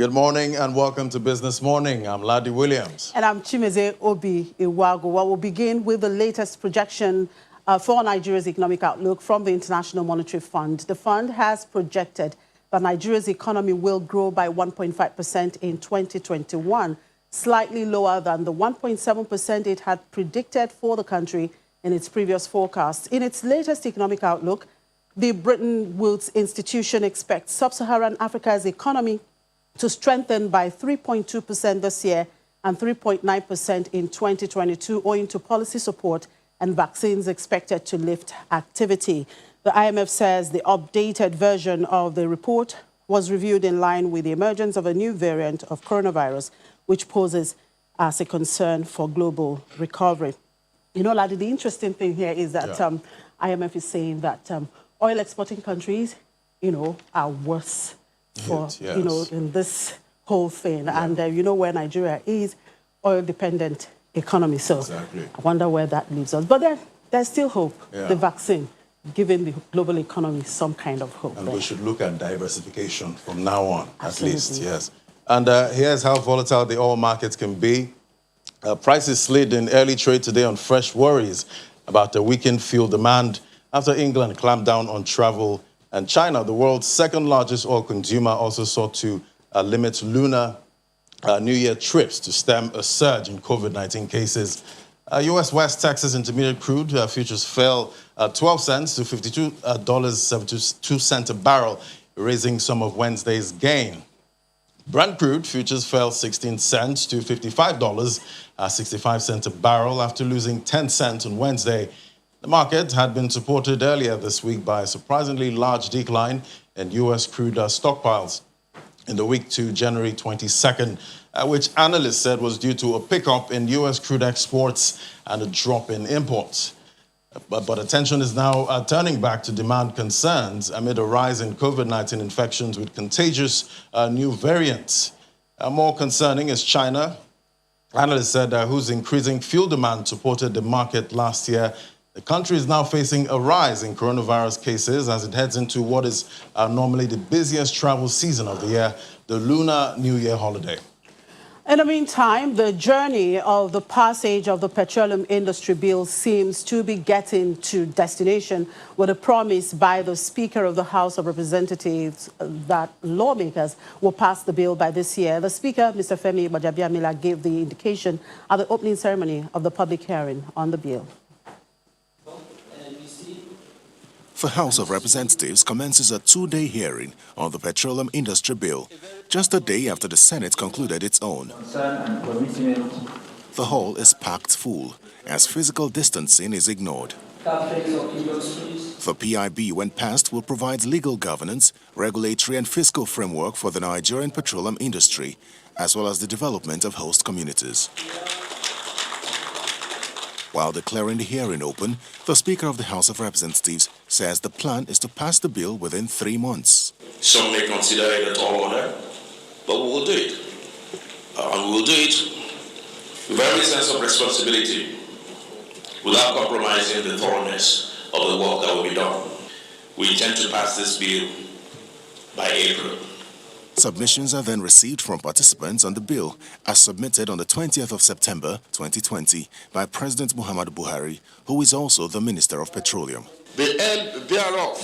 Good morning and welcome to Business Morning. I'm Ladi Williams. And I'm Chimeze Obi Iwago. Well, we'll begin with the latest projection for Nigeria's economic outlook from the International Monetary Fund. The fund has projected that Nigeria's economy will grow by 1.5% in 2021, slightly lower than the 1.7% it had predicted for the country in its previous forecast. In its latest economic outlook, the Bretton Woods Institution expects sub-Saharan Africa's economy to strengthen by 3.2% this year and 3.9% in 2022, owing to policy support and vaccines expected to lift activity. The IMF says the updated version of the report was reviewed in line with the emergence of a new variant of coronavirus, which poses as a concern for global recovery. You know, Ladi, the interesting thing here is that IMF is saying that oil exporting countries, are worse for, in this whole thing. Yeah. And you know where Nigeria is, oil-dependent economy. So exactly. I wonder where that leaves us. But there's still hope. Yeah. The vaccine, giving the global economy some kind of hope. And we should look at diversification from now on, Absolutely. At least, yes. And here's how volatile the oil markets can be. Prices slid in early trade today on fresh worries about the weakened fuel demand after England clamped down on travel. And China, the world's second largest oil consumer, also sought to limit Lunar New Year trips to stem a surge in COVID-19 cases. U.S. West Texas Intermediate crude futures fell 12 cents to $52.72 a barrel, erasing some of Wednesday's gain. Brent crude futures fell 16 cents to $55.65 a barrel after losing 10 cents on Wednesday. The market had been supported earlier this week by a surprisingly large decline in U.S. crude stockpiles in the week to January 22nd, which analysts said was due to a pickup in U.S. crude exports and a drop in imports. But attention is now turning back to demand concerns amid a rise in COVID-19 infections with contagious new variants. More concerning is China. Analysts said whose increasing fuel demand supported the market last year. The country is now facing a rise in coronavirus cases as it heads into what is normally the busiest travel season of the year, the Lunar New Year holiday. In the meantime, the journey of the passage of the Petroleum Industry Bill seems to be getting to destination with a promise by the Speaker of the House of Representatives that lawmakers will pass the bill by this year. The Speaker, Mr. Femi Gbajabiamila, gave the indication at the opening ceremony of the public hearing on the bill. The House of Representatives commences a two-day hearing on the Petroleum Industry Bill, just a day after the Senate concluded its own. The hall is packed full as physical distancing is ignored. The PIB, when passed, will provide legal governance, regulatory and fiscal framework for the Nigerian petroleum industry, as well as the development of host communities. While declaring the hearing open, the Speaker of the House of Representatives says the plan is to pass the bill within 3 months. Some may consider it a tall order, but we will do it. And we will do it with every sense of responsibility, without compromising the thoroughness of the work that will be done. We intend to pass this bill by April. Submissions are then received from participants on the bill as submitted on the 20th of September 2020 by President Muhammadu Buhari, who is also the Minister of Petroleum. The end thereof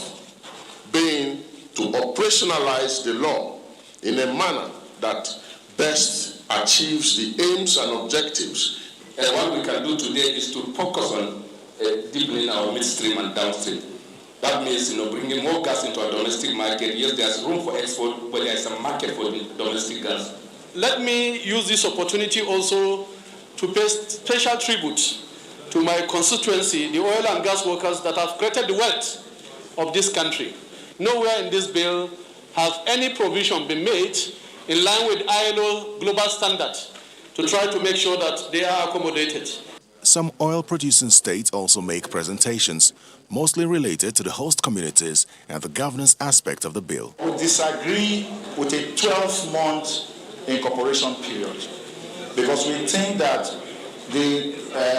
being to operationalize the law in a manner that best achieves the aims and objectives. And what we can do today is to focus on deepening our midstream and downstream. That means, bringing more gas into our domestic market. Yes, there's room for export, but there's a market for domestic gas. Let me use this opportunity also to pay special tribute to my constituency, the oil and gas workers that have created the wealth of this country. Nowhere in this bill has any provision been made in line with ILO global standard to try to make sure that they are accommodated. Some oil-producing states also make presentations, mostly related to the host communities and the governance aspect of the bill. We disagree with a 12-month incorporation period because we think that the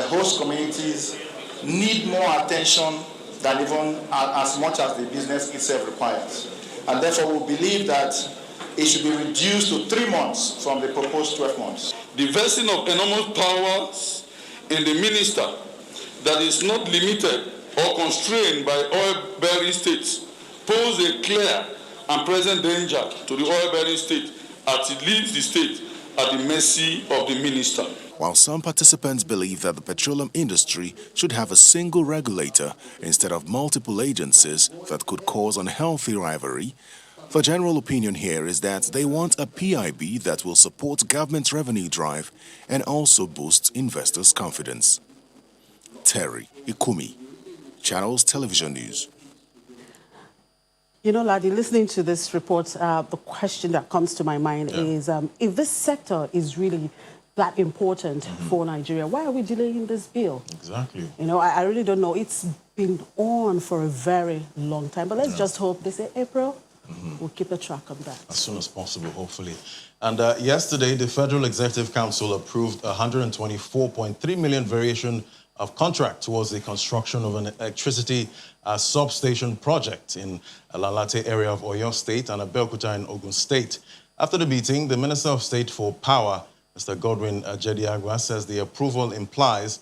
host communities need more attention than even as much as the business itself requires. And therefore we believe that it should be reduced to 3 months from the proposed 12 months. The vesting of enormous powers in the minister that is not limited or constrained by oil-bearing states pose a clear and present danger to the oil-bearing state as it leaves the state at the mercy of the minister. While some participants believe that the petroleum industry should have a single regulator instead of multiple agencies that could cause unhealthy rivalry, the general opinion here is that they want a PIB that will support government revenue drive and also boost investors' confidence. Terry Ikumi, Channels Television News. You know, Ladi, listening to this report, the question that comes to my mind is, if this sector is really that important for Nigeria, why are we delaying this bill? Exactly. You know, I really don't know. It's been on for a very long time. But let's just hope they say April. We'll keep a track of that. As soon as possible, hopefully. And yesterday, the Federal Executive Council approved a 124.3 million variation of contract towards the construction of an electricity substation project in Lanlate area of Oyo State and Abeokuta in Ogun State. After the meeting, the Minister of State for Power, Mr. Godwin Jediagwa, says the approval implies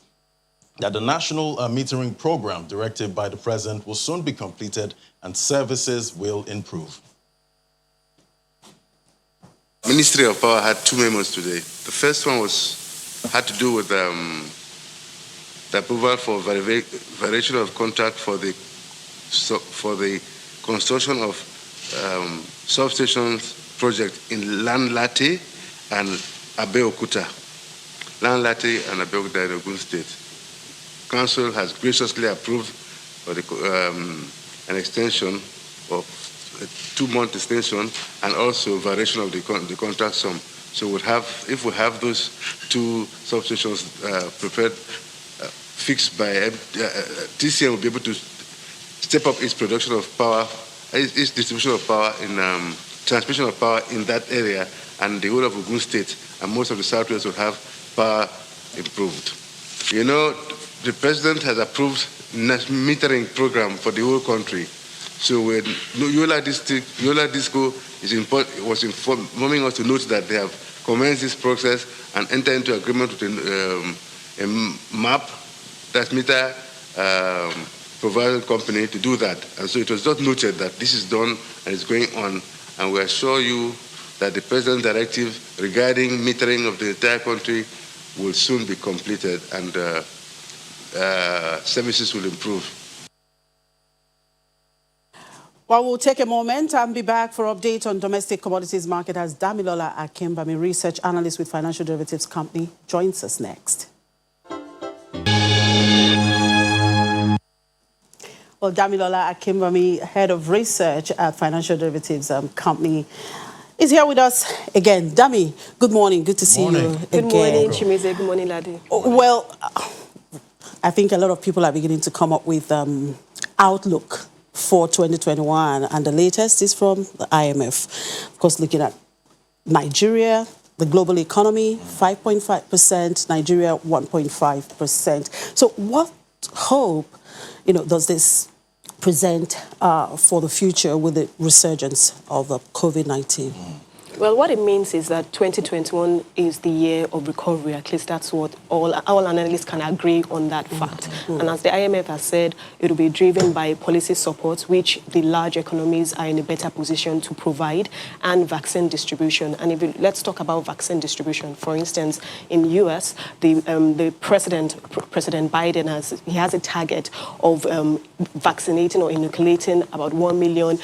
that the national metering program directed by the President will soon be completed and services will improve. Ministry of Power had 2 memos today. The first one had to do with the approval for variation of contract for the construction of substations project in Lanlate and Abeokuta. Lanlate and Abeokuta in Ogun State. Council has graciously approved for an extension of a 2-month extension and also variation of the contract sum. So if we have those 2 substations prepared, fixed by TCN, will be able to step up its production of power, its distribution of power in transmission of power in that area, and the whole of Ogun State and most of the Southwest will have power improved. You know, the President has approved metering program for the whole country. So when Yola Disco was informing us to note that they have commenced this process and enter into agreement with a MAP, that meter providing company, to do that. And so it was just noted that this is done and it's going on. And we assure you that the President's directive regarding metering of the entire country will soon be completed and services will improve. Well, we'll take a moment and be back for update on domestic commodities market as Damilola Akimbami, research analyst with financial derivatives company, joins us next. Well, Damilola Akimbami, head of research at financial derivatives company, is here with us again. Dami, good morning. Good to see you again. Good morning, Chimize. Good morning, Ladi. Well, I think a lot of people are beginning to come up with outlook for 2021, and the latest is from the IMF. Of course, looking at Nigeria, the global economy, 5.5%, Nigeria, 1.5%. So what hope, does this present for the future with the resurgence of the COVID-19? Well, what it means is that 2021 is the year of recovery. At least that's what all analysts can agree on that fact. And as the IMF has said, it will be driven by policy support, which the large economies are in a better position to provide, and vaccine distribution. And let's talk about vaccine distribution. For instance, in the US, the President Biden has a target of vaccinating or inoculating about 1 million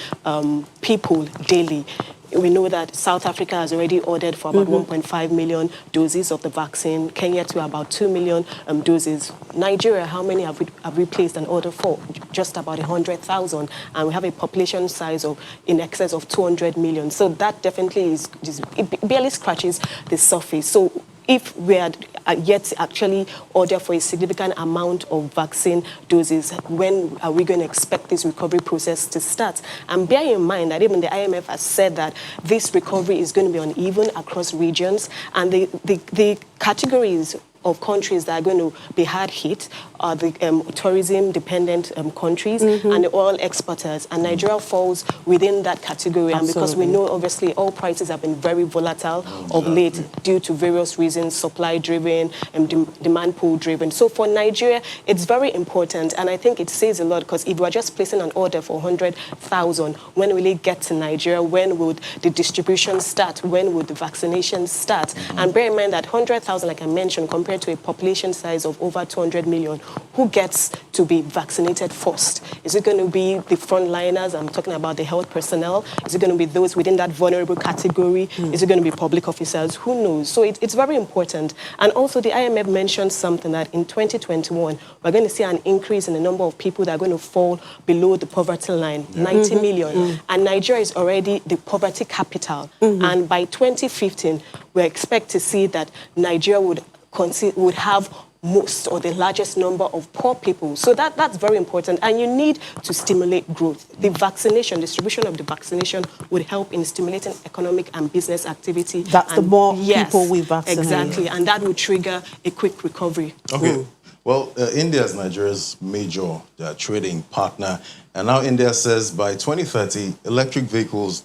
people daily. We know that South Africa has already ordered for about 1.5 million doses of the vaccine. Kenya to about 2 million doses. Nigeria, how many have we placed an order for? Just about 100,000. And we have a population size of in excess of 200 million. So that definitely it barely scratches the surface. So if we had yet to actually order for a significant amount of vaccine doses, when are we going to expect this recovery process to start? And bear in mind that even the IMF has said that this recovery is going to be uneven across regions, and the categories of countries that are going to be hard hit are the tourism-dependent countries and the oil exporters, and Nigeria falls within that category. And because we know, obviously, oil prices have been very volatile of late due to various reasons, supply-driven and demand pool-driven. So for Nigeria, it's very important, and I think it says a lot, because if we're just placing an order for 100,000, when will it get to Nigeria? When would the distribution start? When would the vaccination start? And bear in mind that 100,000, like I mentioned, compared to a population size of over 200 million, who gets to be vaccinated first? Is it going to be the frontliners? I'm talking about the health personnel. Is it going to be those within that vulnerable category? Is it going to be public officers? Who knows? So it's very important. And also the IMF mentioned something that in 2021, we're going to see an increase in the number of people that are going to fall below the poverty line, 90 million. And Nigeria is already the poverty capital. And by 2015, we expect to see that Nigeria would have most or the largest number of poor people. So that's very important. And you need to stimulate growth. The distribution of the vaccination would help in stimulating economic and business activity. That's the more people we vaccinate. Exactly. And that would trigger a quick recovery. Okay. Well, India is Nigeria's major trading partner. And now India says by 2030, electric vehicles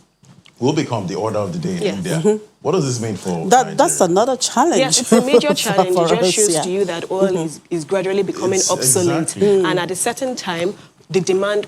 will become the order of the day in India. What does this mean for Nigeria? That's another challenge. Yes, it's a major challenge. It just shows to you that oil is gradually becoming obsolete. Exactly. And at a certain time, the demand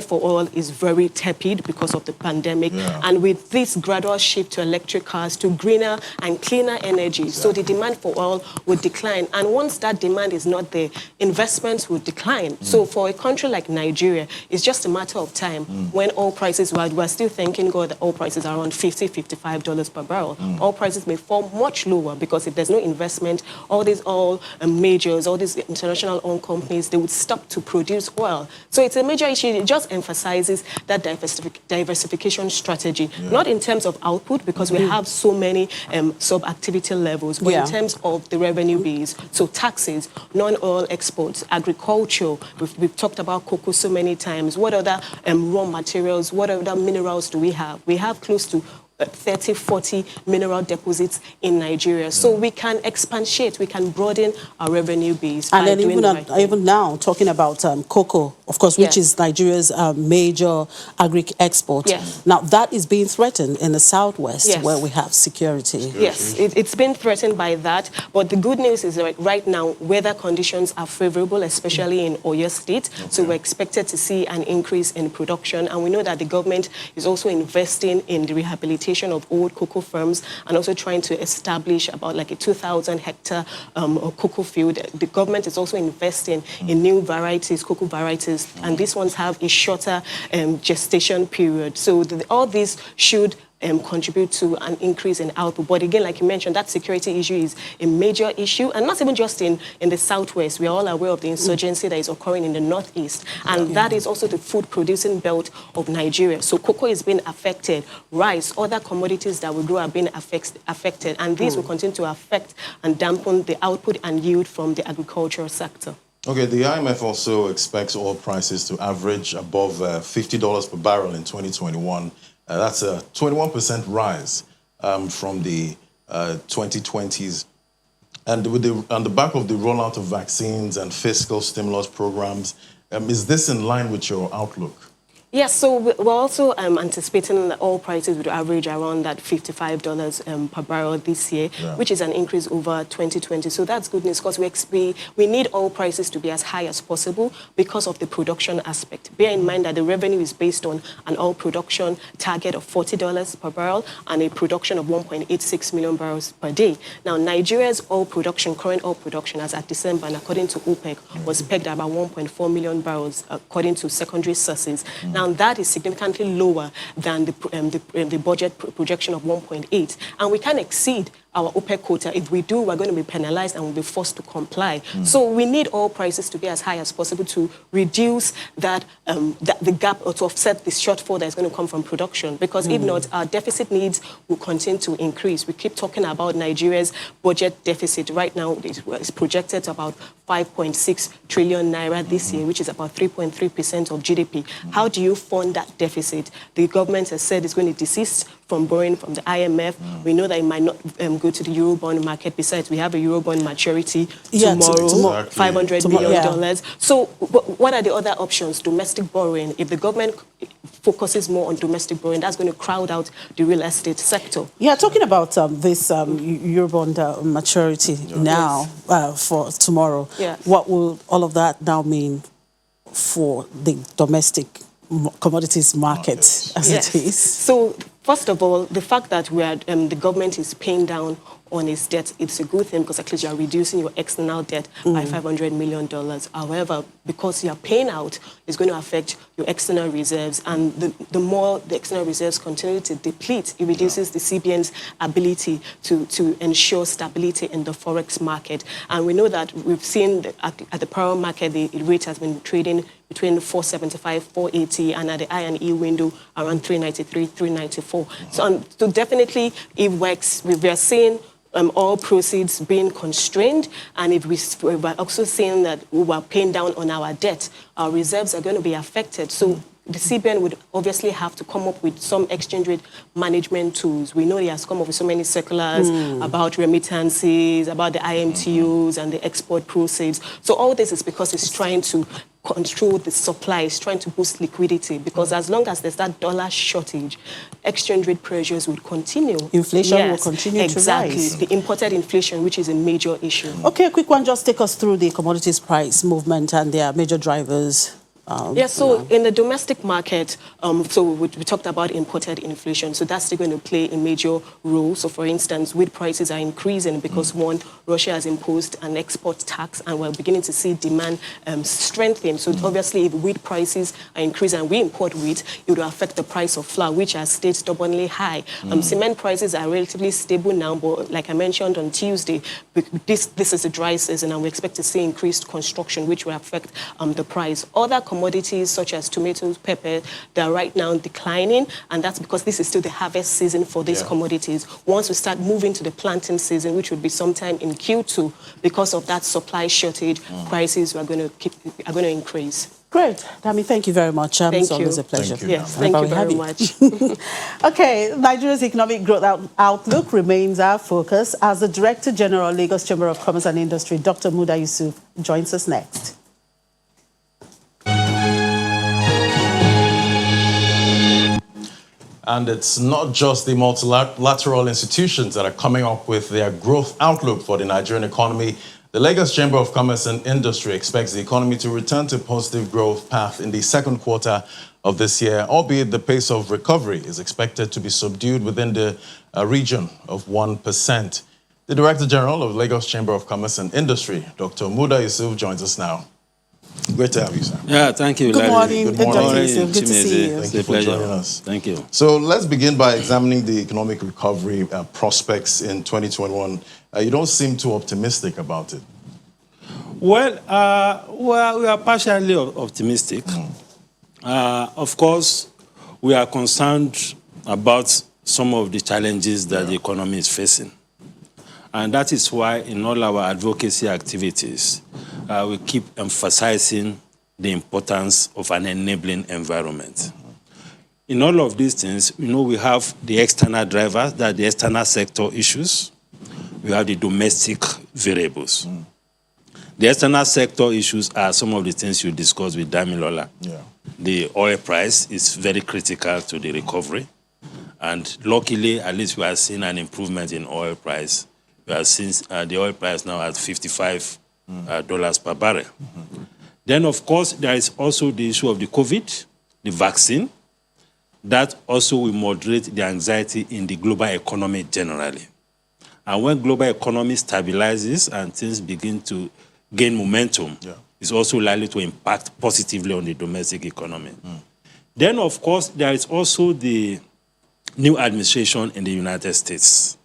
for oil is very tepid because of the pandemic. And with this gradual shift to electric cars, to greener and cleaner energy, so the demand for oil would decline. And once that demand is not there, investments would decline. So for a country like Nigeria, it's just a matter of time when oil prices, we're still thanking God that oil prices are around $50, $55 per barrel. Oil prices may fall much lower because if there's no investment, all these oil majors, all these international oil companies, they would stop to produce oil. So it's a major issue. It just emphasizes that diversification strategy, not in terms of output, because we have so many sub-activity levels, but in terms of the revenue base. So taxes, non-oil exports, agriculture. We've talked about cocoa so many times. What other raw materials, what other minerals do we have? We have close to 30, 40 mineral deposits in Nigeria. So we can expatiate, we can broaden our revenue base. And then even now, talking about cocoa, of course, which is Nigeria's major agri-export. Now, that is being threatened in the southwest, where we have security. Yes, it's been threatened by that. But the good news is that right now, weather conditions are favorable, especially in Oyo State. So we're expected to see an increase in production. And we know that the government is also investing in the rehabilitation of old cocoa farms and also trying to establish about like a 2,000 hectare cocoa field. The government is also investing in new varieties, cocoa varieties, and these ones have a shorter gestation period. So all these should contribute to an increase in output. But again, like you mentioned, that security issue is a major issue, and not even just in the southwest. We are all aware of the insurgency that is occurring in the northeast, and that is also the food-producing belt of Nigeria. So cocoa is being affected, rice, other commodities that we grow are being affected, and these will continue to affect and dampen the output and yield from the agricultural sector. Okay, the IMF also expects oil prices to average above $50 per barrel in 2021. That's a 21% rise from the 2020s. And on the back of the rollout of vaccines and fiscal stimulus programs, is this in line with your outlook? Yes, so we're also anticipating that oil prices would average around that $55 per barrel this year, which is an increase over 2020. So that's good news because we need oil prices to be as high as possible because of the production aspect. Bear in mind that the revenue is based on an oil production target of $40 per barrel and a production of 1.86 million barrels per day. Now, Nigeria's oil production, current oil production, as at December, and according to OPEC, was pegged at about 1.4 million barrels, according to secondary sources. Now, that is significantly lower than the budget projection of 1.8. And we can exceed our OPEC quota. If we do, we're going to be penalized and we'll be forced to comply. So we need oil prices to be as high as possible to reduce the gap or to offset the shortfall that's going to come from production. Because if not, our deficit needs will continue to increase. We keep talking about Nigeria's budget deficit. Right now, it's projected to about 5.6 trillion naira this year, which is about 3.3% of GDP. How do you fund that deficit? The government has said it's going to desist from borrowing from the IMF. We know that it might not go to the Eurobond market. Besides, we have a Eurobond maturity tomorrow, exactly. $500 million. So what are the other options? Domestic borrowing. If the government focuses more on domestic borrowing, that's going to crowd out the real estate sector. Yeah, talking about this Eurobond maturity now for tomorrow, what will all of that now mean for the domestic commodities market as it is? So, first of all, the fact that we are, the government is paying down on its debt, it's a good thing because at least you are reducing your external debt by $500 million. However, because you are paying out, it's going to affect your external reserves. And the more the external reserves continue to deplete, it reduces the CBN's ability to ensure stability in the forex market. And we know that we've seen at the power market, the rate has been trading between 475, 480, and at the I&E window around 393, 394. So definitely it works. We are seeing all proceeds being constrained, and if we're also seeing that we are paying down on our debt, our reserves are going to be affected. So the CBN would obviously have to come up with some exchange rate management tools. We know he has come up with so many circulars about remittances, about the IMTUs and the export proceeds. So all this is because it's trying to control the supply, it's trying to boost liquidity, because as long as there's that dollar shortage, exchange rate pressures would continue. Inflation will continue to rise. Exactly. The imported inflation, which is a major issue. Okay, a quick one. Just take us through the commodities price movement and their major drivers. So in the domestic market, so we talked about imported inflation, so that's still going to play a major role. So for instance, wheat prices are increasing because one, Russia has imposed an export tax, and we're beginning to see demand strengthen. So obviously if wheat prices are increasing and we import wheat, it will affect the price of flour, which has stayed stubbornly high. Cement prices are relatively stable now, but like I mentioned on Tuesday, this is a dry season and we expect to see increased construction, which will affect the price. Other commodities such as tomatoes, pepper, they are right now declining, and that's because this is still the harvest season for these commodities. Once we start moving to the planting season, which would be sometime in Q2, because of that supply shortage, prices are going to increase. Great. Dami, thank you very much. It's always a pleasure. Thank you. Yes, thank you very much. Okay, Nigeria's economic growth outlook remains our focus as the Director General, Lagos Chamber of Commerce and Industry, Dr. Muda Yusuf, joins us next. And it's not just the multilateral institutions that are coming up with their growth outlook for the Nigerian economy. The Lagos Chamber of Commerce and Industry expects the economy to return to positive growth path in the second quarter of this year, albeit the pace of recovery is expected to be subdued within the region of 1%. The Director General of Lagos Chamber of Commerce and Industry, Dr. Muda Yusuf, joins us now. Great to have you, sir. Yeah, thank you. Good morning. Good morning. Good to see you. Thank you for joining us. Thank you. So let's begin by examining the economic recovery prospects in 2021. You don't seem too optimistic about it. Well, we are partially optimistic. Of course, we are concerned about some of the challenges that the economy is facing. And that is why in all our advocacy activities, we keep emphasizing the importance of an enabling environment. In all of these things, we have the external drivers, that are the external sector issues. We have the domestic variables. The external sector issues are some of the things you discussed with Damilola. The oil price is very critical to the recovery. And luckily, at least we are seeing an improvement in oil price. We have seen the oil price now at $55 per barrel. Then, of course, there is also the issue of the COVID, the vaccine. That also will moderate the anxiety in the global economy generally. And when global economy stabilizes and things begin to gain momentum, it's also likely to impact positively on the domestic economy. Then, of course, there is also the new administration in the United States.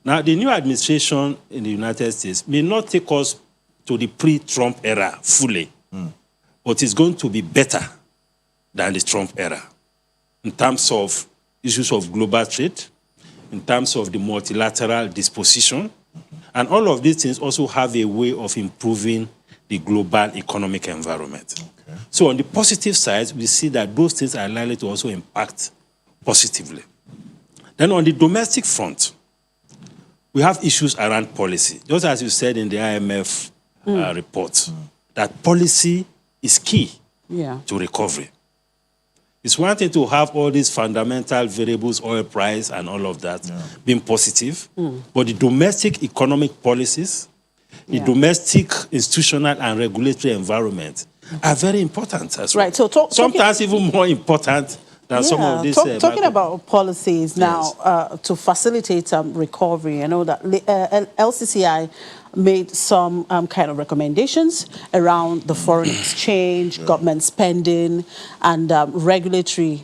Now, the new administration in the United States may not take us to the pre-Trump era fully, but it's going to be better than the Trump era in terms of issues of global trade, in terms of the multilateral disposition, and all of these things also have a way of improving the global economic environment. So on the positive side, we see that those things are likely to also impact positively. Then on the domestic front, we have issues around policy. Just as you said in the IMF report, that policy is key to recovery. It's one thing to have all these fundamental variables, oil price and all of that, being positive, but the domestic economic policies, the domestic institutional and regulatory environment are very important as well. Right. So sometimes even more important than some of these. Talking about policies now, to facilitate recovery, I know that LCCI made some kind of recommendations around the foreign exchange, government spending, and regulatory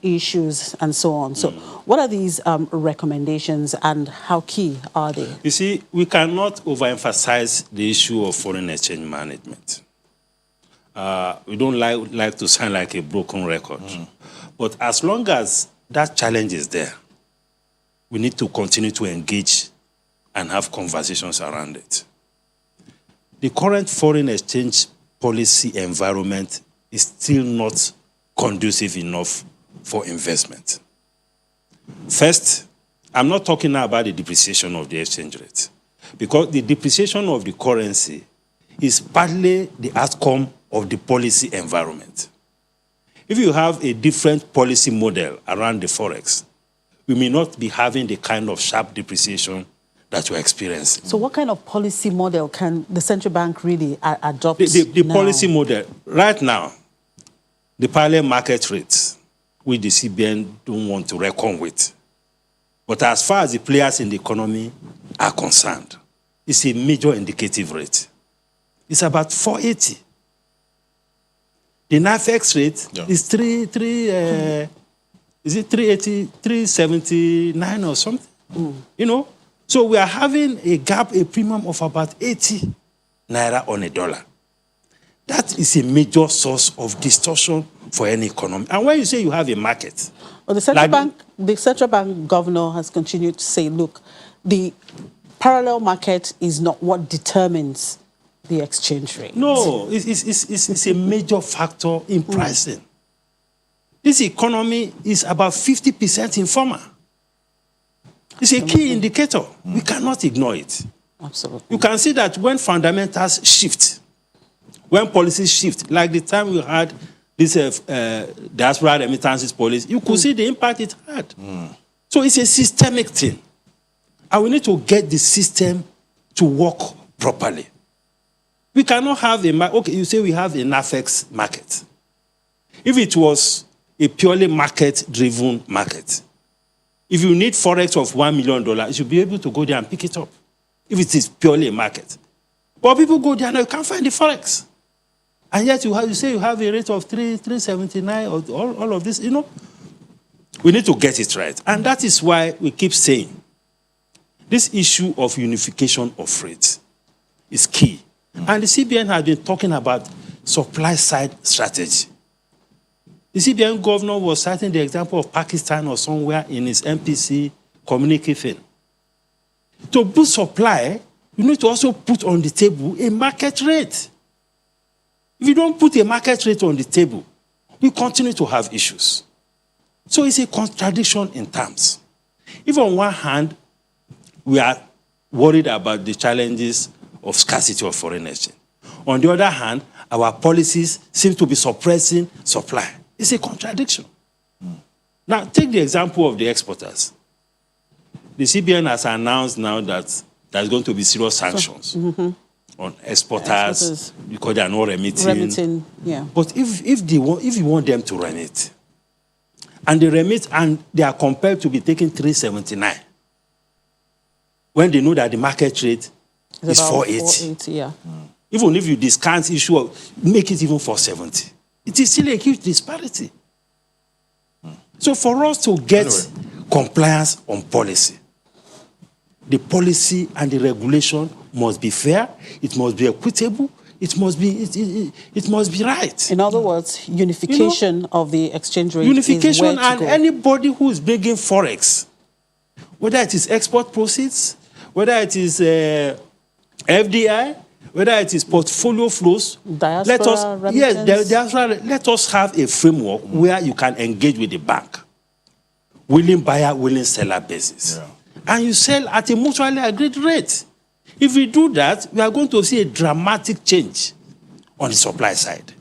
issues, and so on. So what are these recommendations, and how key are they? You see, we cannot overemphasize the issue of foreign exchange management. We don't like to sound like a broken record. But as long as that challenge is there, we need to continue to engage and have conversations around it. The current foreign exchange policy environment is still not conducive enough for investment. First, I'm not talking now about the depreciation of the exchange rate, because the depreciation of the currency is partly the outcome of the policy environment. If you have a different policy model around the forex, we may not be having the kind of sharp depreciation that we're experiencing. So what kind of policy model can the central bank really adopt? The policy model, right now, the parallel market rates, which the CBN don't want to reckon with. But as far as the players in the economy are concerned, it's a major indicative rate. It's about 480. The NAFEX rate is 380, 379 or something? You know? So we are having a gap, a premium of about 80 naira on a dollar. That is a major source of distortion for any economy. And when you say you have a market... Well, the central bank governor has continued to say, look, the parallel market is not what determines the exchange rate. No, it's a major factor in pricing. This economy is about 50% informal. It's a key indicator. We cannot ignore it. Absolutely. You can see that when fundamentals shift, when policies shift, like the time we had this diaspora remittances policy, you could see the impact it had. So it's a systemic thing. And we need to get the system to work properly. We cannot have okay, you say we have a NAFEX market. If it was a purely market-driven market, if you need forex of $1 million, you should be able to go there and pick it up, if it is purely a market. But people go there and you can't find the forex. And yet you say you have a rate of 379 or all of this, you know. We need to get it right. And that is why we keep saying this issue of unification of rates is key. And the CBN has been talking about supply-side strategy. The CBN governor was citing the example of Pakistan or somewhere in his MPC communication. To boost supply, you need to also put on the table a market rate. If you don't put a market rate on the table, we continue to have issues. So it's a contradiction in terms. If on one hand, we are worried about the challenges of scarcity of foreign exchange, on the other hand, our policies seem to be suppressing supply. It's a contradiction. Now, take the example of the exporters. The CBN has announced now that there's going to be serious sanctions on exporters because they are not remitting. But if you want them to remit, and they remit and they are compelled to be taking 379, when they know that the market rate is 480. Even if you discount issue, make it even 470. It is still a huge disparity. So for us to get compliance on policy, the policy and the regulation must be fair, it must be equitable, it must be right. In other words, unification of the exchange rate unification is where to and go. Anybody who is bringing forex, whether it is export proceeds, whether it is FDI, whether it is portfolio flows, let us have a framework where you can engage with the bank. willing buyer, willing seller basis. Yeah. And you sell at a mutually agreed rate. If we do that, we are going to see a dramatic change on the supply side.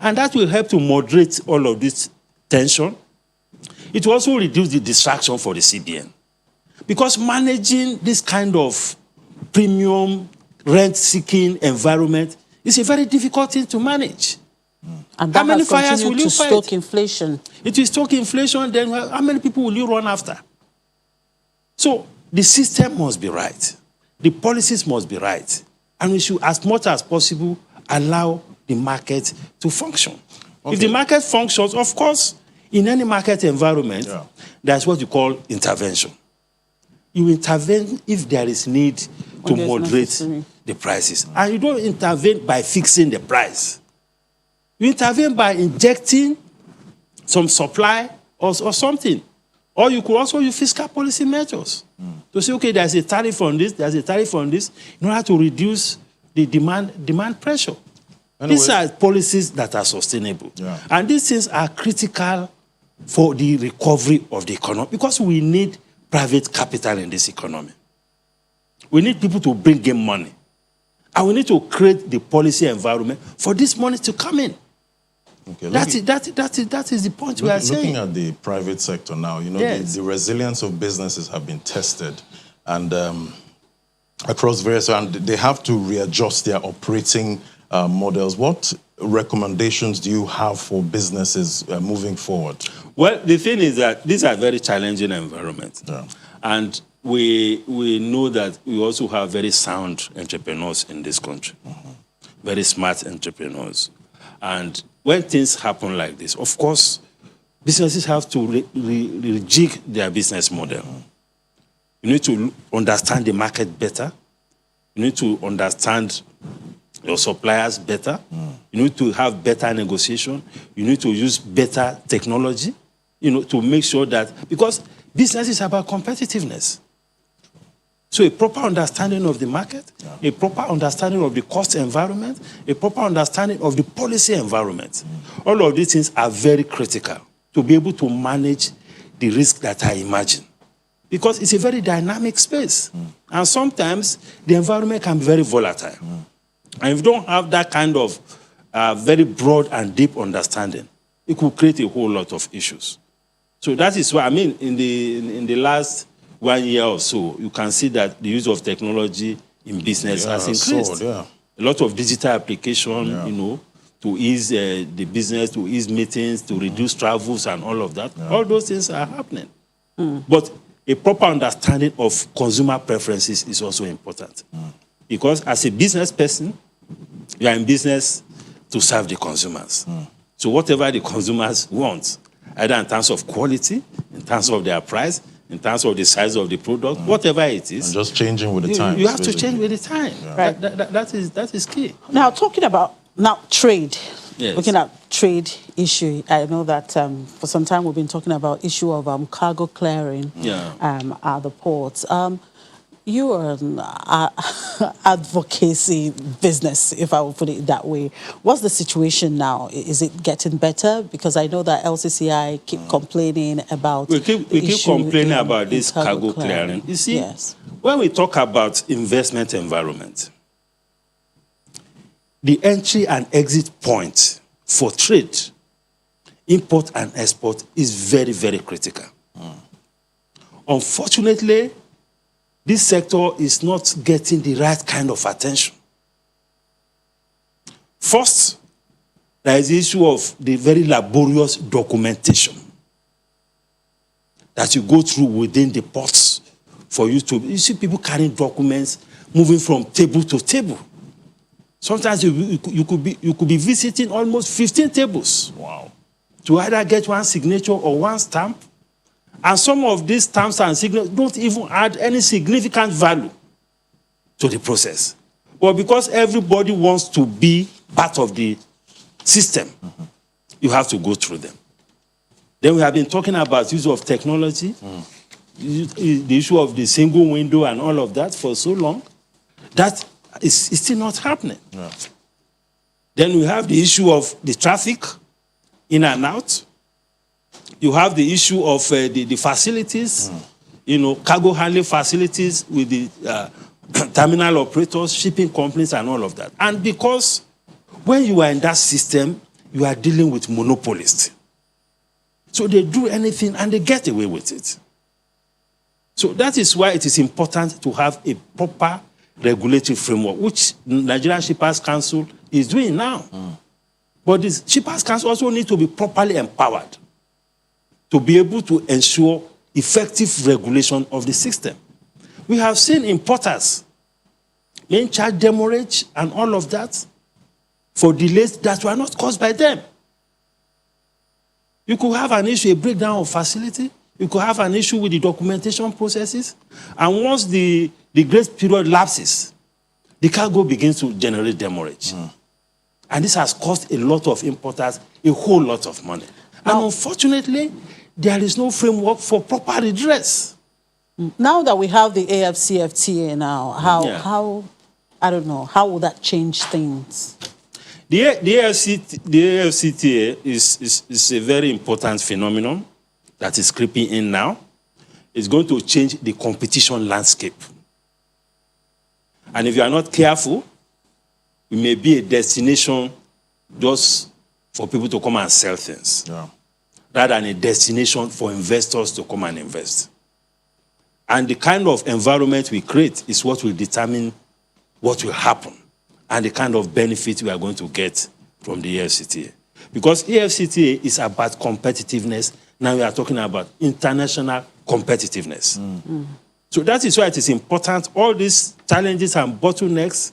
And that will help to moderate all of this tension. It will also reduce the distraction for the CBN. Because managing this kind of premium rent-seeking environment is a very difficult thing to manage. And that how many has fires will continued you to fight? stoke inflation. It will stoke inflation, then how many people will you run after? So the system must be right. The policies must be right. And we should, as much as possible, allow the market to function. Okay. If the market functions, of course, in any market environment, that's what you call intervention. You intervene if there is need to moderate the prices. And you don't intervene by fixing the price. You intervene by injecting some supply or something. Or you could also use fiscal policy measures to say, okay, there's a tariff on this, there's a tariff on this, in order to reduce the demand pressure. Anyway, these are policies that are sustainable. Yeah. And these things are critical for the recovery of the economy because we need private capital in this economy. We need people to bring in money. And we need to create the policy environment for this money to come in. Okay, that is the point we are saying. Looking at the private sector now, you know, the resilience of businesses have been tested. And across various, and they have to readjust their operating models. What recommendations do you have for businesses moving forward? Well, the thing is that these are very challenging environments. Yeah. And we know that we also have very sound entrepreneurs in this country, very smart entrepreneurs. And when things happen like this, of course, businesses have to rejig their business model. You need to understand the market better. You need to understand your suppliers better. You need to have better negotiation. You need to use better technology, you know, to make sure that, because business is about competitiveness. So a proper understanding of the market, a proper understanding of the cost environment, a proper understanding of the policy environment. All of these things are very critical to be able to manage the risk that I imagine. Because it's a very dynamic space. And sometimes the environment can be very volatile. And if you don't have that kind of very broad and deep understanding, it could create a whole lot of issues. So that is why, I mean, in the last 1 year or so, you can see that the use of technology in business has increased. A lot of digital application, you know, to ease the business, to ease meetings, to reduce travels and all of that. All those things are happening. But a proper understanding of consumer preferences is also important. Because as a business person, you are in business to serve the consumers. So whatever the consumers want, either in terms of quality, in terms of their price, in terms of the size of the product, whatever it is. And just changing with the times. You have to change with the time. Right. That is key. Now, talking about trade, looking at trade issue, I know that for some time we've been talking about issue of cargo clearing at the ports. You are an advocacy business, if I would put it that way. What's the situation now? Is it getting better? Because I know that LCCI keep complaining about we keep complaining about this cargo clearing. You see, when we talk about investment environment, the entry and exit point for trade, import and export is very, very critical. Unfortunately, this sector is not getting the right kind of attention. First, there is the issue of the very laborious documentation that you go through within the ports for you to... You see people carrying documents, moving from table to table. Sometimes you could be visiting almost 15 tables. Wow. To either get one signature or one stamp. And some of these stamps and signatures don't even add any significant value to the process. But because everybody wants to be part of the system, you have to go through them. Then we have been talking about use of technology, the issue of the single window and all of that for so long. That is still not happening. Then we have the issue of the traffic in and out. You have the issue of the facilities, you know, cargo handling facilities with the terminal operators, shipping companies, and all of that. And because when you are in that system, you are dealing with monopolists. So they do anything and they get away with it. So that is why it is important to have a proper regulatory framework, which Nigerian Shippers Council is doing now. But the Shippers Council also need to be properly empowered to be able to ensure effective regulation of the system. We have seen importers being charged demurrage and all of that for delays that were not caused by them. You could have an issue, a breakdown of facility. You could have an issue with the documentation processes. And once the grace period lapses, the cargo begins to generate demurrage. And this has cost a lot of importers a whole lot of money. And unfortunately, there is no framework for proper redress. Now that we have the AFCFTA now, how I don't know, how will that change things? The AFCTA is a very important phenomenon that is creeping in now. It's going to change the competition landscape. And if you are not careful, it may be a destination just for people to come and sell things, rather than a destination for investors to come and invest. And the kind of environment we create is what will determine what will happen and the kind of benefit we are going to get from the AFCTA. Because AFCTA is about competitiveness. Now we are talking about international competitiveness. So that is why it is important. All these challenges and bottlenecks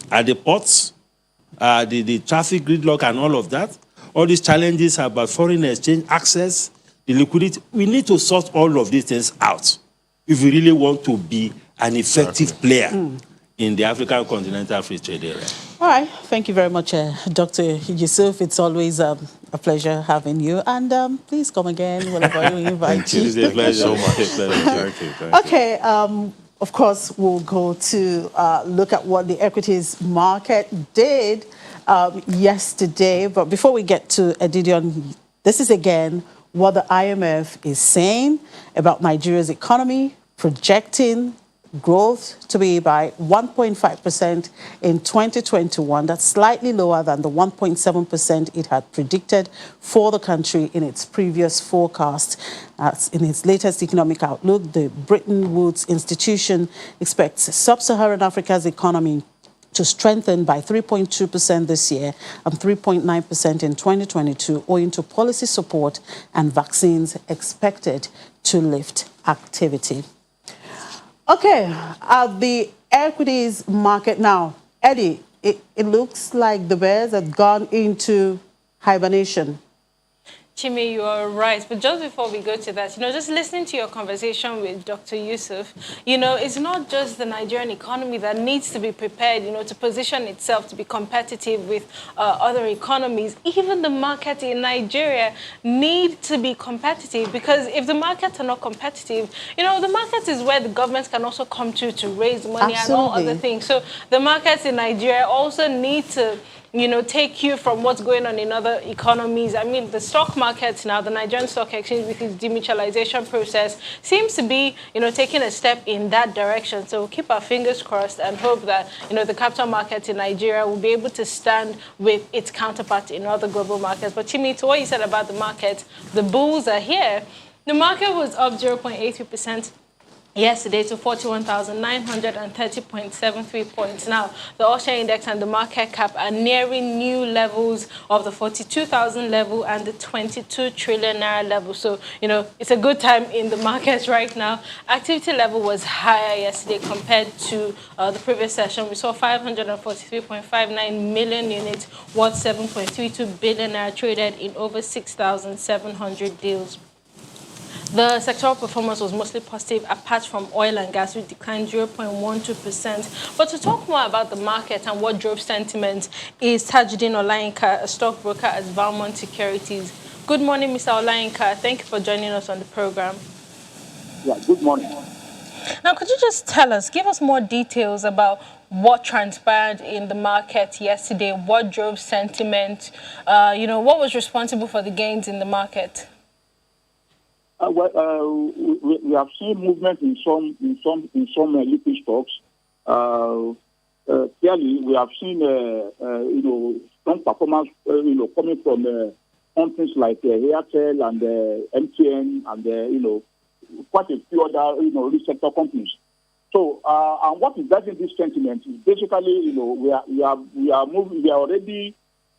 at the ports, the traffic gridlock and all of that, all these challenges about foreign exchange access, the liquidity, we need to sort all of these things out if we really want to be an effective player in the African Continental Free Trade Area. All right. Thank you very much, Dr. Yusuf. It's always a pleasure having you. And please come again whenever we invite you. It is a pleasure. So much. Thank you. Okay. Of course, we'll go to look at what the equities market did yesterday. But before we get to Edidion, this is again what the IMF is saying about Nigeria's economy, projecting growth to be by 1.5% in 2021. That's slightly lower than the 1.7% it had predicted for the country in its previous forecast. In its latest economic outlook, the Bretton Woods Institution expects sub-Saharan Africa's economy to strengthen by 3.2% this year and 3.9% in 2022, owing to policy support and vaccines expected to lift activity. Okay, the equities market now. Eddie, it looks like the bears have gone into hibernation. Chime, you are right. But just before we go to that, just listening to your conversation with Dr. Yusuf, it's not just the Nigerian economy that needs to be prepared, to position itself to be competitive with other economies. Even the market in Nigeria need to be competitive, because if the markets are not competitive, the market is where the government can also come to raise money. Absolutely. And all other things. So the markets in Nigeria also need to take cue from what's going on in other economies. I mean, the stock markets now, the Nigerian Stock Exchange with its demutualization process seems to be, taking a step in that direction. So we'll keep our fingers crossed and hope that, the capital markets in Nigeria will be able to stand with its counterpart in other global markets. But Chimi, to what you said about the market, the bulls are here. The market was up 0.83%. yesterday to 41,930.73 points. Now, the All-Share Index and the market cap are nearing new levels of the 42,000 level and the 22 trillion naira level. So, it's a good time in the markets right now. Activity level was higher yesterday compared to the previous session. We saw 543.59 million units, worth 7.32 billion naira, traded in over 6,700 deals. The sectoral performance was mostly positive, apart from oil and gas, which declined 0.12%. But to talk more about the market and what drove sentiment is Tajuddin Olayinka, a stockbroker at Valmont Securities. Good morning, Mr. Olayinka. Thank you for joining us on the program. Yeah, good morning. Now, could you just give us more details about what transpired in the market yesterday? What drove sentiment? What was responsible for the gains in the market? We have seen movement in some liquid stocks. Clearly, we have seen strong performance coming from companies like Airtel and MTN and quite a few other rich sector companies. So, and what is driving this sentiment is basically we are already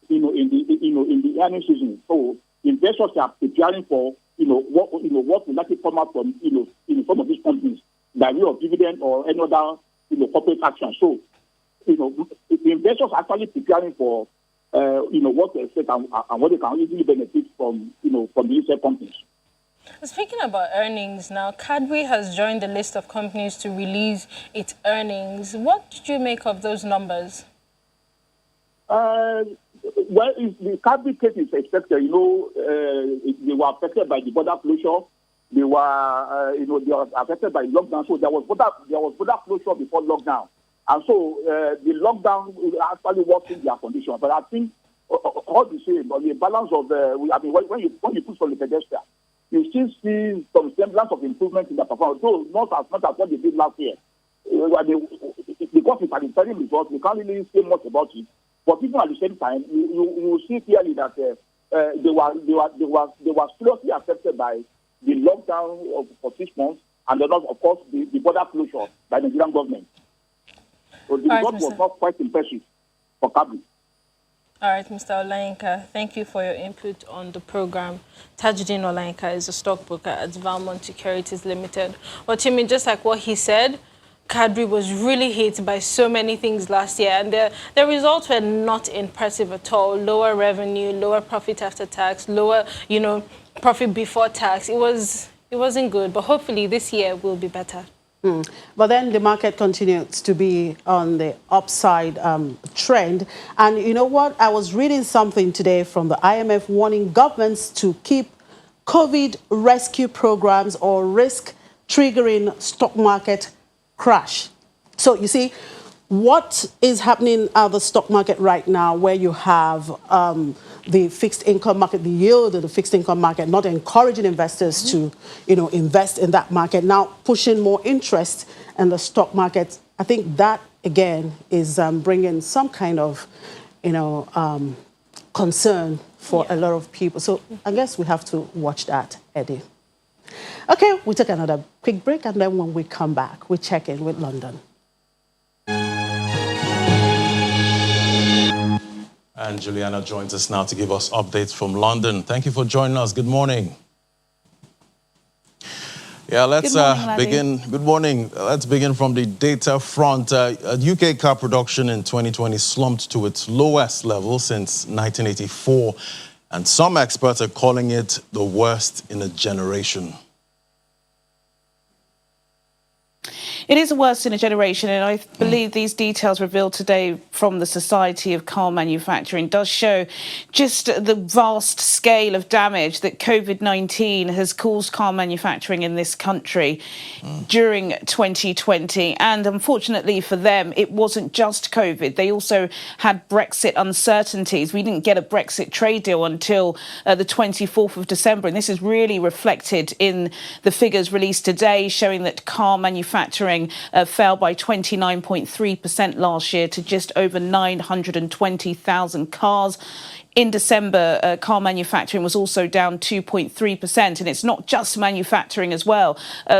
in the earnings season. So investors are preparing for what will likely come out from some of these companies by way of dividend or any other corporate action. So investors are actually preparing for what to expect and what they can easily benefit from from these companies. Speaking about earnings now, Cadbury has joined the list of companies to release its earnings. What did you make of those numbers? Well, the Cadbury case is expected. They were affected by the border closure. They were, they were affected by lockdown. So there was border closure before lockdown, and so the lockdown actually worked in their condition. But I think all the same, on the balance of when you put on the pedestrian, you still see some semblance of improvement in the performance, though not as much as what they did last year. Because it's an interim result, we can't really say much about it. But even at the same time, you will see clearly that they were seriously affected by the lockdown for 6 months, and then of course the border closure by the Nigerian government. So the result was not quite impressive for Cadbury. All right, Mr. Olayinka, thank you for your input on the program. Tajuddin Olayinka is a stockbroker at Valmont Securities Limited. Well, Timmy, just like what he said, Cadbury was really hit by so many things last year, and the results were not impressive at all. Lower revenue, lower profit after tax, lower, profit before tax. It wasn't good, but hopefully this year will be better. But then the market continues to be on the upside trend. And you know what? I was reading something today from the IMF warning governments to keep COVID rescue programs or risk triggering stock market crash. So you see, what is happening at the stock market right now, where you have the fixed income market, the yield of the fixed income market, not encouraging investors to, invest in that market, now pushing more interest in the stock market. I think that, again, is bringing some kind of, concern for a lot of people. So I guess we have to watch that, Eddie. Okay, we'll take another quick break, and then when we come back, we check in with London. And Juliana joins us now to give us updates from London. Thank you for joining us. Good morning. Yeah, let's begin. Good morning. Let's begin from the data front. UK car production in 2020 slumped to its lowest level since 1984, and some experts are calling it the worst in a generation. It is the worst in a generation, and I believe these details revealed today from the Society of Car Manufacturing does show just the vast scale of damage that COVID-19 has caused car manufacturing in this country during 2020. And unfortunately for them, it wasn't just COVID. They also had Brexit uncertainties. We didn't get a Brexit trade deal until the 24th of December, and this is really reflected in the figures released today, showing that car manufacturing fell by 29.3% last year to just over 920,000 cars. In December, car manufacturing was also down 2.3%, and it's not just manufacturing as well.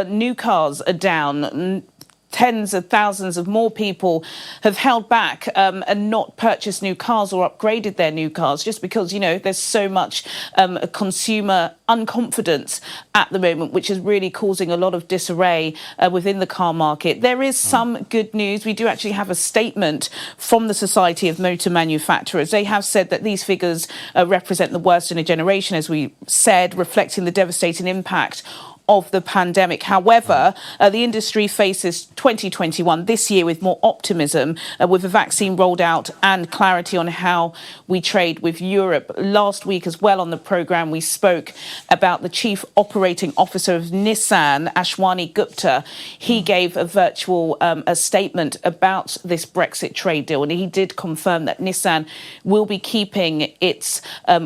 New cars are down. Tens of thousands of more people have held back and not purchased new cars or upgraded their new cars just because, there's so much consumer unconfidence at the moment, which is really causing a lot of disarray within the car market. There is some good news. We do actually have a statement from the Society of Motor Manufacturers. They have said that these figures represent the worst in a generation, as we said, reflecting the devastating impact of the pandemic. However, the industry faces 2021 this year with more optimism, with a vaccine rolled out and clarity on how we trade with Europe. Last week as well on the programme, we spoke about the Chief Operating Officer of Nissan, Ashwani Gupta. He gave a virtual a statement about this Brexit trade deal, and he did confirm that Nissan will be keeping its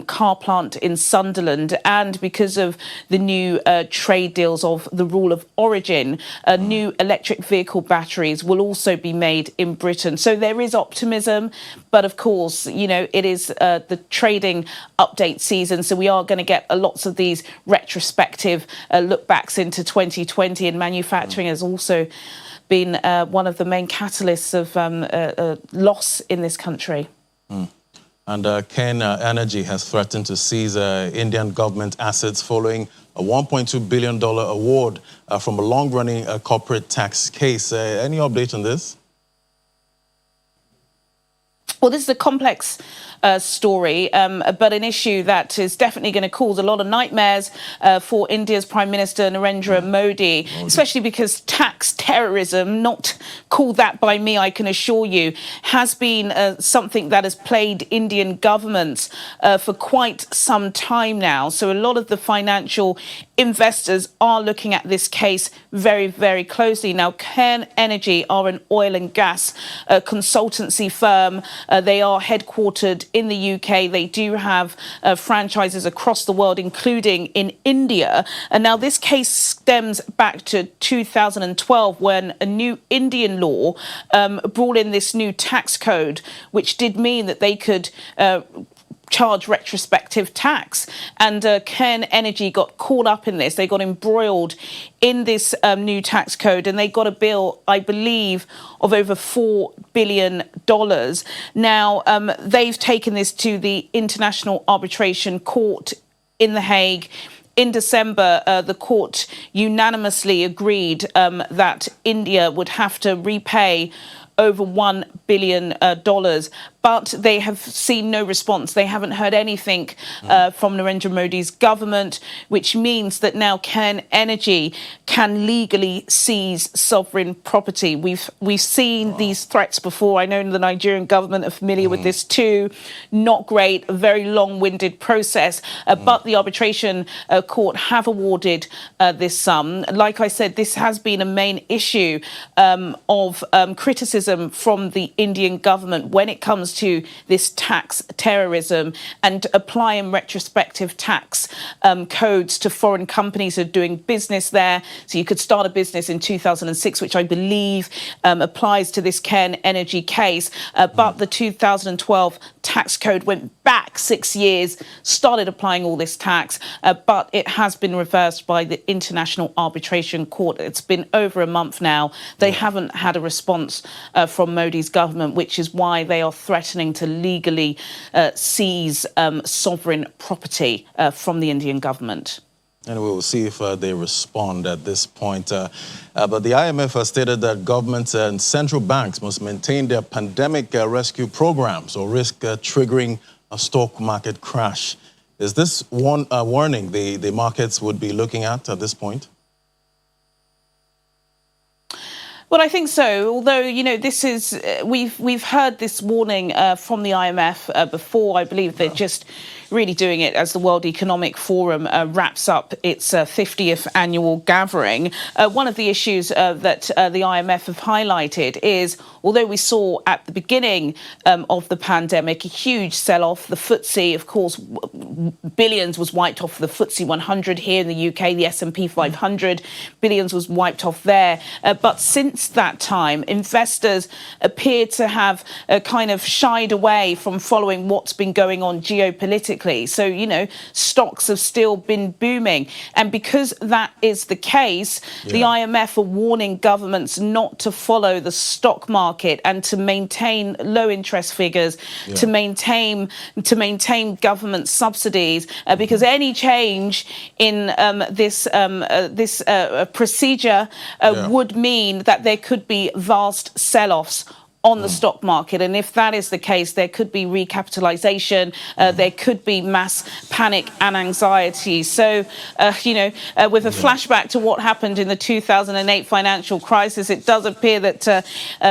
car plant in Sunderland, and because of the new trade deals of the rule of origin, new electric vehicle batteries will also be made in Britain. So there is optimism, but of course, you know, it is the trading update season, so we are going to get lots of these retrospective look backs into 2020, and manufacturing has also been one of the main catalysts of loss in this country. And Cairn Energy has threatened to seize Indian government assets following a $1.2 billion award from a long-running corporate tax case. Any update on this? Well, this is a complex story, but an issue that is definitely going to cause a lot of nightmares for India's Prime Minister Narendra Modi, especially because tax terrorism, not called that by me, I can assure you, has been something that has plagued Indian governments for quite some time now. So a lot of the financial investors are looking at this case very, very closely. Now, Cairn Energy are an oil and gas consultancy firm. They are headquartered in the UK. They do have franchises across the world, including in India. And now this case stems back to 2012, when a new Indian law brought in this new tax code, which did mean that they could charge retrospective tax. And Cairn Energy got caught up in this. They got embroiled in this new tax code, and they got a bill, I believe, of over $4 billion. Now, they've taken this to the International Arbitration Court in The Hague. In December, the court unanimously agreed that India would have to repay over $1 billion, but they have seen no response. They haven't heard anything from Narendra Modi's government, which means that now Cairn Energy can legally seize sovereign property. We've seen these threats before. I know the Nigerian government are familiar with this too. Not great, a very long-winded process, but the arbitration court have awarded this sum. Like I said, this has been a main issue of criticism from the Indian government when it comes to this tax terrorism and applying retrospective tax codes to foreign companies who are doing business there. So you could start a business in 2006, which I believe applies to this Cairn Energy case. But the 2012 tax code went back 6 years, started applying all this tax, but it has been reversed by the International Arbitration Court. It's been over a month now. They haven't had a response from Modi's government, which is why they are threatening to legally seize sovereign property from the Indian government. And we will see if they respond at this point. But the IMF has stated that governments and central banks must maintain their pandemic rescue programs or risk triggering a stock market crash. Is this one warning the markets would be looking at this point? Well, I think so. Although, you know, this is we've heard this warning from the IMF before. I believe they're just really doing it as the World Economic Forum wraps up its 50th annual gathering. One of the issues that the IMF have highlighted is, although we saw at the beginning of the pandemic a huge sell-off, the FTSE, of course, billions was wiped off the FTSE 100 here in the UK, the S&P 500, billions was wiped off there. But since that time, investors appear to have kind of shied away from following what's been going on geopolitically. So, you know, stocks have still been booming. And because that is the case, the IMF are warning governments not to follow the stock market and to maintain low interest figures, to maintain government subsidies, because any change in this procedure would mean that there could be vast sell-offs on the stock market. And if that is the case, there could be recapitalization, there could be mass panic and anxiety. So, with a flashback to what happened in the 2008 financial crisis, it does appear that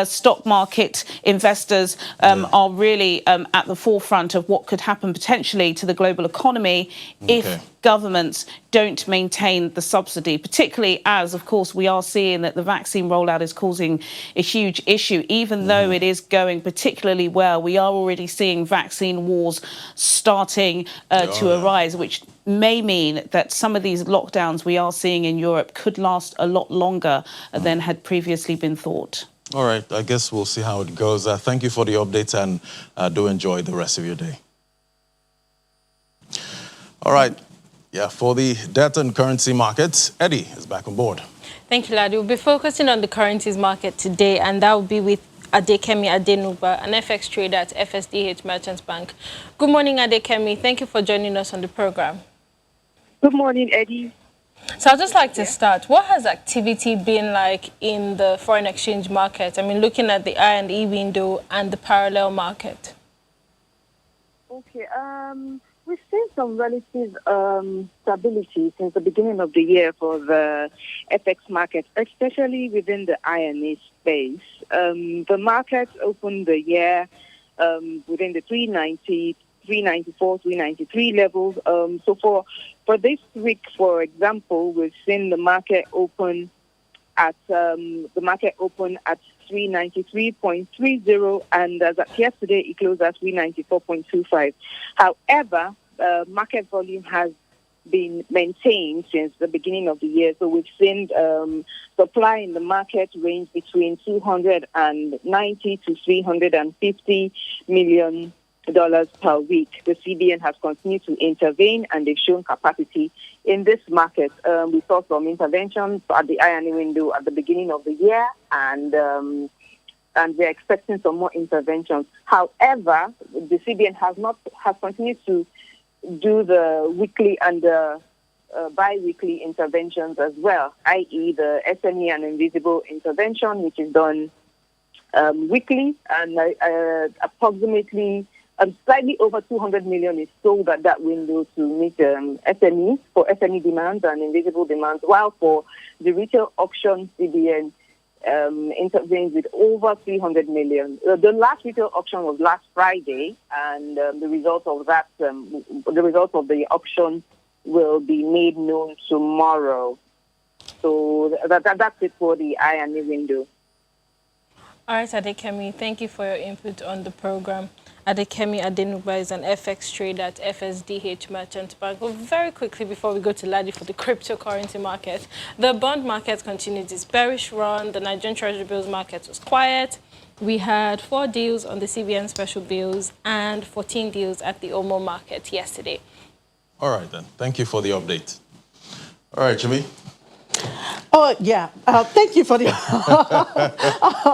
stock market investors are really at the forefront of what could happen potentially to the global economy if governments don't maintain the subsidy, particularly as, of course, we are seeing that the vaccine rollout is causing a huge issue. Even though it is going particularly well, we are already seeing vaccine wars starting to arise, which may mean that some of these lockdowns we are seeing in Europe could last a lot longer than had previously been thought. All right, I guess we'll see how it goes. Thank you for the updates, and do enjoy the rest of your day. All right. Yeah, for the debt and currency markets, Eddie is back on board. Thank you, Ladi. We'll be focusing on the currencies market today, and that will be with Adekemi Adenuba, an FX trader at FSDH Merchants Bank. Good morning, Adekemi. Thank you for joining us on the program. Good morning, Eddie. So I'd just like to start. What has activity been like in the foreign exchange market? I mean, looking at the I&E window and the parallel market. Okay. We've seen some relative stability since the beginning of the year for the FX market, especially within the I&E space. The market opened the year within the 390, 394, 393 levels. So for this week, for example, we've seen the market open at 393.30, and as at yesterday, it closed at 394.25. However, market volume has been maintained since the beginning of the year. So we've seen supply in the market range between $290 to $350 million per week. The CBN has continued to intervene, and they've shown capacity in this market. We saw some interventions at the I&E window at the beginning of the year, and we're expecting some more interventions. However, the CBN has continued to do the weekly and bi-weekly interventions as well, i.e. the SME and invisible intervention, which is done weekly, and approximately slightly over 200 million is sold at that window to meet SMEs for SME demands and invisible demands, while for the retail auction, CBN intervenes with over 300 million. The last retail auction was last Friday, and the result of the auction will be made known tomorrow. So that's it for the I&E window. All right, Adekemi, thank you for your input on the program. Adekemi Adenuba is an FX trader at FSDH Merchants Bank. Well, very quickly before we go to Ladi for the cryptocurrency market, the bond market continued its bearish run. The Nigerian Treasury bills market was quiet. We had 4 deals on the CBN special bills and 14 deals at the OMO market yesterday. All right, then. Thank you for the update. All right, Jimmy. Oh, yeah. Thank you for the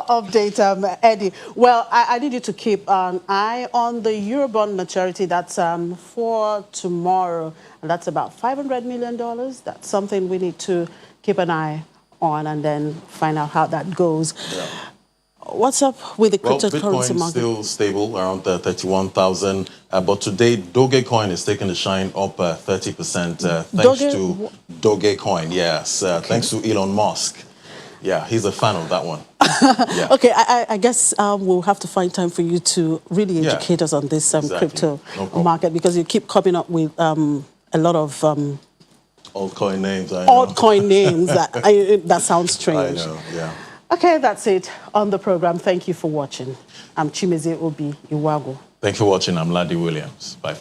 update, Eddie. Well, I need you to keep an eye on the Eurobond maturity. That's for tomorrow, and that's about $500 million. That's something we need to keep an eye on and then find out how that goes. Yeah. What's up with the cryptocurrency market? Still stable around 31,000, but today Dogecoin is taking the shine up 30% thanks to Dogecoin. Yes, thanks to Elon Musk. Yeah, he's a fan of that one. Yeah. Okay, I guess we'll have to find time for you to really educate us on this crypto market, because you keep coming up with a lot of altcoin names. Altcoin names. That sounds strange. I know. Yeah. Okay, that's it on the program. Thank you for watching. I'm Chimeze Obi Iwago. Thank you for watching. I'm Ladi Williams. Bye.